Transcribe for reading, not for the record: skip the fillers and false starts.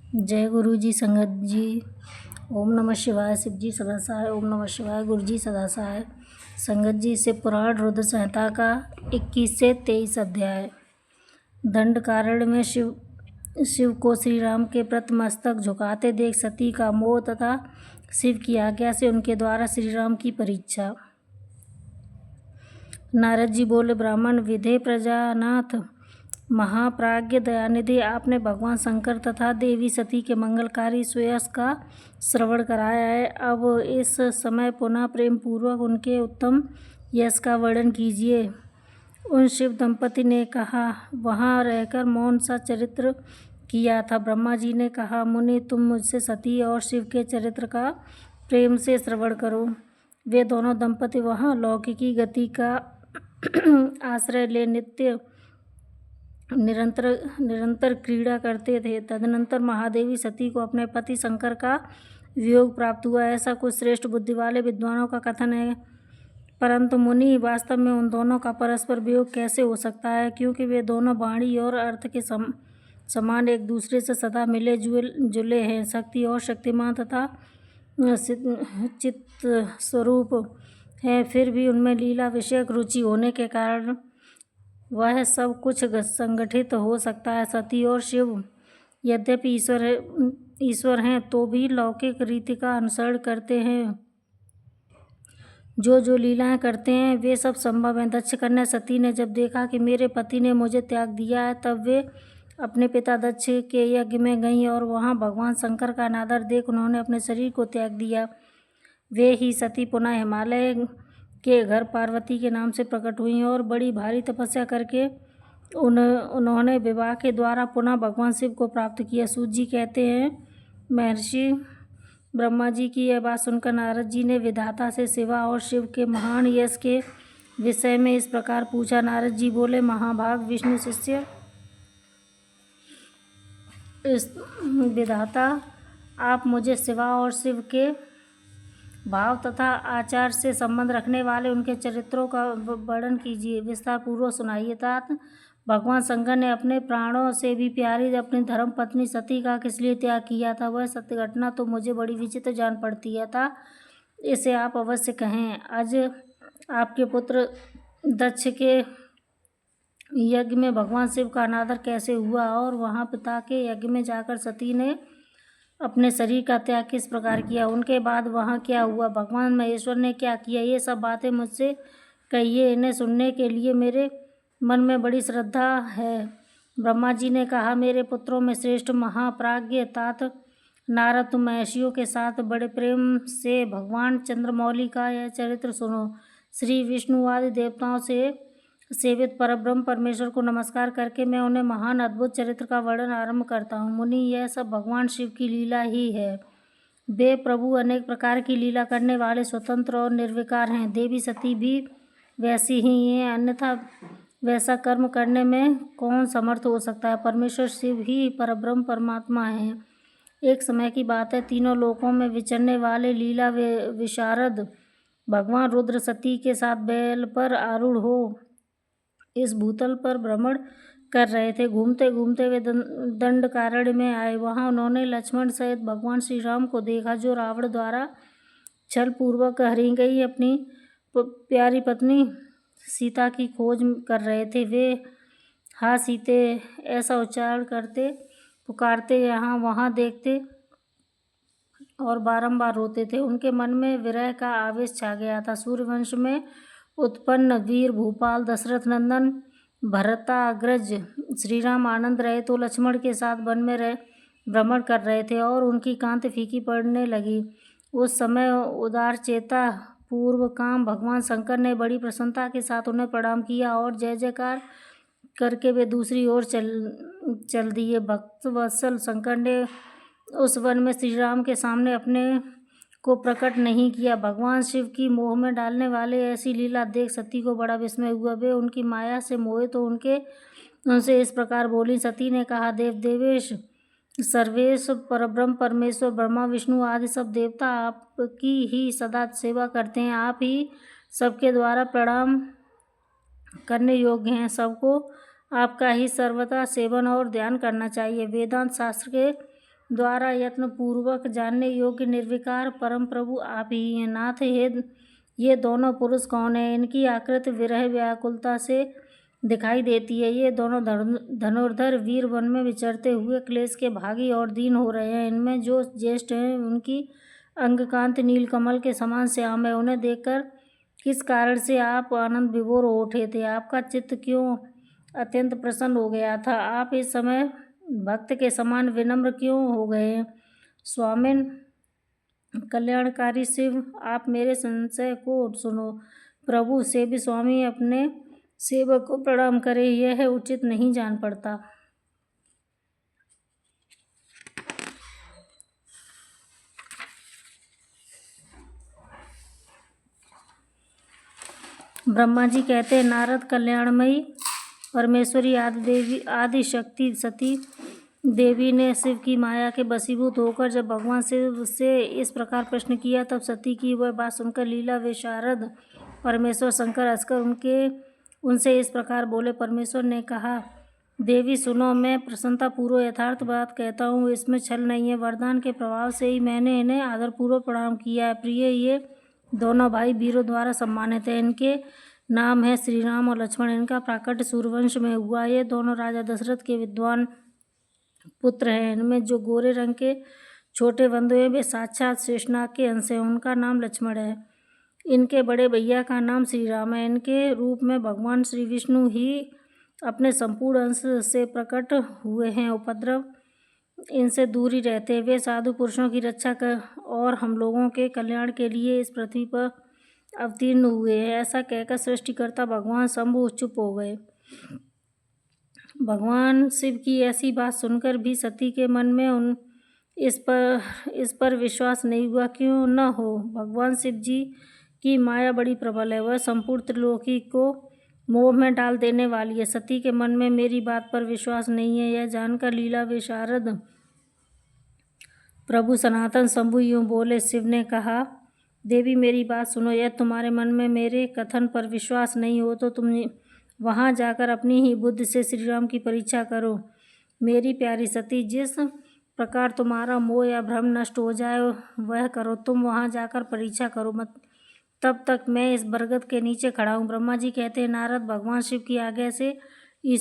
जय गुरु जी, संगत जी। ओम नमः शिवाय। शिव जी सदा सहाय। ओम नमः शिवाय। गुरु जी सदा सहाय। संगत जी, शिव पुराण रुद्र संहिता का 21 से 23 अध्याय। दंडकारण्य में शिव को श्री राम के प्रति मस्तक झुकाते देख सती का मोह तथा शिव की आज्ञा से उनके द्वारा श्री राम की परीक्षा। नारद जी बोले, ब्राह्मण विधे प्रजानाथ महाप्राज्ञ दयानिधि, आपने भगवान शंकर तथा देवी सती के मंगलकारी सुयश का श्रवण कराया है। अब इस समय पुनः प्रेम पूर्वक उनके उत्तम यश का वर्णन कीजिए। उन शिव दंपति ने कहा, वहाँ रहकर मौन सा चरित्र किया था। ब्रह्मा जी ने कहा, मुनि तुम मुझसे सती और शिव के चरित्र का प्रेम से श्रवण करो। वे दोनों दंपति वहाँ लौकिकी गति का आश्रय ले निरंतर क्रीड़ा करते थे। तदनंतर महादेवी सती को अपने पति शंकर का वियोग प्राप्त हुआ, ऐसा कुछ श्रेष्ठ बुद्धि वाले विद्वानों का कथन है। परंतु मुनि, वास्तव में उन दोनों का परस्पर वियोग कैसे हो सकता है, क्योंकि वे दोनों वाणी और अर्थ के समान एक दूसरे से सदा मिले जुले हैं, शक्ति और शक्तिमान तथा चित्त स्वरूप हैं। फिर भी उनमें लीला विषयक रुचि होने के कारण वह सब कुछ संगठित हो सकता है। सती और शिव यद्यपि ईश्वर हैं तो भी लौकिक रीति का अनुसरण करते हैं। जो लीलाएं करते हैं वे सब संभव हैं। दक्ष कन्या सती ने जब देखा कि मेरे पति ने मुझे त्याग दिया है, तब वे अपने पिता दक्ष के यज्ञ में गईं और वहां भगवान शंकर का अनादर देख उन्होंने अपने शरीर को त्याग दिया। वे ही सती पुनः हिमालय के घर पार्वती के नाम से प्रकट हुई और बड़ी भारी तपस्या करके उन्होंने विवाह के द्वारा पुनः भगवान शिव को प्राप्त किया। सूत जी कहते हैं, महर्षि ब्रह्मा जी की यह बात सुनकर नारद जी ने विधाता से शिवा और शिव के महान यश के विषय में इस प्रकार पूछा। नारद जी बोले, महाभाग विष्णु शिष्य विधाता, आप मुझे शिवा और शिव के भाव तथा आचार से संबंध रखने वाले उनके चरित्रों का वर्णन कीजिए, विस्तार पूर्वक सुनाइए। तात भगवान शंकर ने अपने प्राणों से भी प्यारी अपनी धर्म पत्नी सती का किस लिए त्याग किया था, वह सत्य घटना तो मुझे बड़ी विचित्र जान पड़ती है। था इसे आप अवश्य कहें। आज आपके पुत्र दक्ष के यज्ञ में भगवान शिव का अनादर कैसे हुआ और वहाँ पिता के यज्ञ में जाकर सती ने अपने शरीर का त्याग किस प्रकार किया, उनके बाद वहाँ क्या हुआ, भगवान महेश्वर ने क्या किया, ये सब बातें मुझसे कहिए। इन्हें सुनने के लिए मेरे मन में बड़ी श्रद्धा है। ब्रह्मा जी ने कहा, मेरे पुत्रों में श्रेष्ठ महाप्राज्ञ तात नारद, तुम महर्षियों के साथ बड़े प्रेम से भगवान चंद्रमौली का यह चरित्र सुनो। श्री विष्णु आदि देवताओं से सेवित परब्रह्म परमेश्वर को नमस्कार करके मैं उन्हें महान अद्भुत चरित्र का वर्णन आरंभ करता हूँ। मुनि, यह सब भगवान शिव की लीला ही है। वे प्रभु अनेक प्रकार की लीला करने वाले स्वतंत्र और निर्विकार हैं। देवी सती भी वैसी ही हैं, अन्यथा वैसा कर्म करने में कौन समर्थ हो सकता है। परमेश्वर शिव ही परब्रह्म परमात्मा है। एक समय की बात है, तीनों लोकों में विचरने वाले लीला विशारद भगवान रुद्र सती के साथ बैल पर आरूढ़ हो इस भूतल पर भ्रमण कर रहे थे। घूमते घूमते वे दंडकारण्य में आए। वहां उन्होंने लक्ष्मण सहित भगवान श्री राम को देखा, जो रावण द्वारा छल पूर्वक हरी गई अपनी प्यारी पत्नी सीता की खोज कर रहे थे। वे हा सीते ऐसा उच्चारण करते पुकारते, यहाँ वहाँ देखते और बारंबार रोते थे। उनके मन में विरह का आवेश छा गया था। सूर्यवंश में उत्पन्न वीर भूपाल दशरथ नंदन भरताग्रज श्री राम आनंद रहे तो लक्ष्मण के साथ वन में भ्रमण कर रहे थे और उनकी कांति फीकी पड़ने लगी। उस समय उदार चेता पूर्व काम भगवान शंकर ने बड़ी प्रसन्नता के साथ उन्हें प्रणाम किया और जय जयकार करके वे दूसरी ओर चल दिए। भक्त वत्सल शंकर ने उस वन में श्री राम के सामने अपने को प्रकट नहीं किया। भगवान शिव की मोह में डालने वाले ऐसी लीला देख सती को बड़ा विस्मय हुआ। वे उनकी माया से मोहित तो उनसे इस प्रकार बोली। सती ने कहा, देव देवेश सर्वेश परब्रह्म परमेश्वर ब्रह्मा विष्णु आदि सब देवता आपकी ही सदा सेवा करते हैं। आप ही सबके द्वारा प्रणाम करने योग्य हैं। सबको आपका ही सर्वथा सेवन और ध्यान करना चाहिए। वेदांत शास्त्र के द्वारा यत्न पूर्वक जानने योग्य निर्विकार परम प्रभु आप ही हैं। नाथ ये दोनों पुरुष कौन है? इनकी आकृति विरह व्याकुलता से दिखाई देती है। ये दोनों धनुर्धर वीर वन में विचरते हुए क्लेश के भागी और दीन हो रहे हैं। इनमें जो ज्येष्ठ हैं उनकी अंगकांति नीलकमल के समान श्याम है। उन्हें देखकर किस कारण से आप आनंद विभोर हो उठे थे? आपका चित्त क्यों अत्यंत प्रसन्न हो गया था? आप इस समय भक्त के समान विनम्र क्यों हो गए? स्वामिन कल्याणकारी शिव, आप मेरे संशय को सुनो। प्रभु सेवी स्वामी अपने सेवक को प्रणाम करे, यह उचित नहीं जान पड़ता। ब्रह्मा जी कहते हैं, नारद, कल्याणमयी परमेश्वरी आदि शक्ति सती देवी ने शिव की माया के वशीभूत होकर जब भगवान शिव से इस प्रकार प्रश्न किया, तब सती की वह बात सुनकर लीला विशारद परमेश्वर शंकर हंसकर उनसे इस प्रकार बोले। परमेश्वर ने कहा, देवी सुनो, मैं प्रसन्नता पूर्वक यथार्थ बात कहता हूँ, इसमें छल नहीं है। वरदान के प्रभाव से ही मैंने इन्हें आदरपूर्वक प्रणाम किया है। प्रिय, ये दोनों भाई वीरों द्वारा सम्मानित हैं। इनके नाम है श्री राम और लक्ष्मण। इनका प्राकट्य सूर्यवंश में हुआ। ये दोनों राजा दशरथ के विद्वान पुत्र हैं। इनमें जो गोरे रंग के छोटे बंधु हैं वे साक्षात शेषनाग के अंश हैं। उनका नाम लक्ष्मण है। इनके बड़े भैया का नाम श्री राम है। इनके रूप में भगवान श्री विष्णु ही अपने संपूर्ण अंश से प्रकट हुए हैं। उपद्रव इनसे दूर ही रहते हैं। वे साधु पुरुषों की रक्षा कर और हम लोगों के कल्याण के लिए इस पृथ्वी पर अवतीर्ण हुए हैं। ऐसा कहकर सृष्टिकर्ता भगवान शंभु चुप हो गए। भगवान शिव की ऐसी बात सुनकर भी सती के मन में इस पर विश्वास नहीं हुआ। क्यों न हो, भगवान शिव जी की माया बड़ी प्रबल है। वह संपूर्ण त्रिलोकी को मोह में डाल देने वाली है। सती के मन में मेरी बात पर विश्वास नहीं है। यह जानकर लीला विशारद प्रभु सनातन शंभु यूं बोले। शिव ने कहा, देवी मेरी बात सुनो। यदि तुम्हारे मन में मेरे कथन पर विश्वास नहीं हो तो तुम वहाँ जाकर अपनी ही बुद्धि से श्री राम की परीक्षा करो। मेरी प्यारी सती, जिस प्रकार तुम्हारा मोह या भ्रम नष्ट हो जाए वह करो। तुम वहाँ जाकर परीक्षा करो मत। तब तक मैं इस बरगद के नीचे खड़ा हूँ। ब्रह्मा जी कहते हैं, नारद, भगवान शिव की आज्ञा से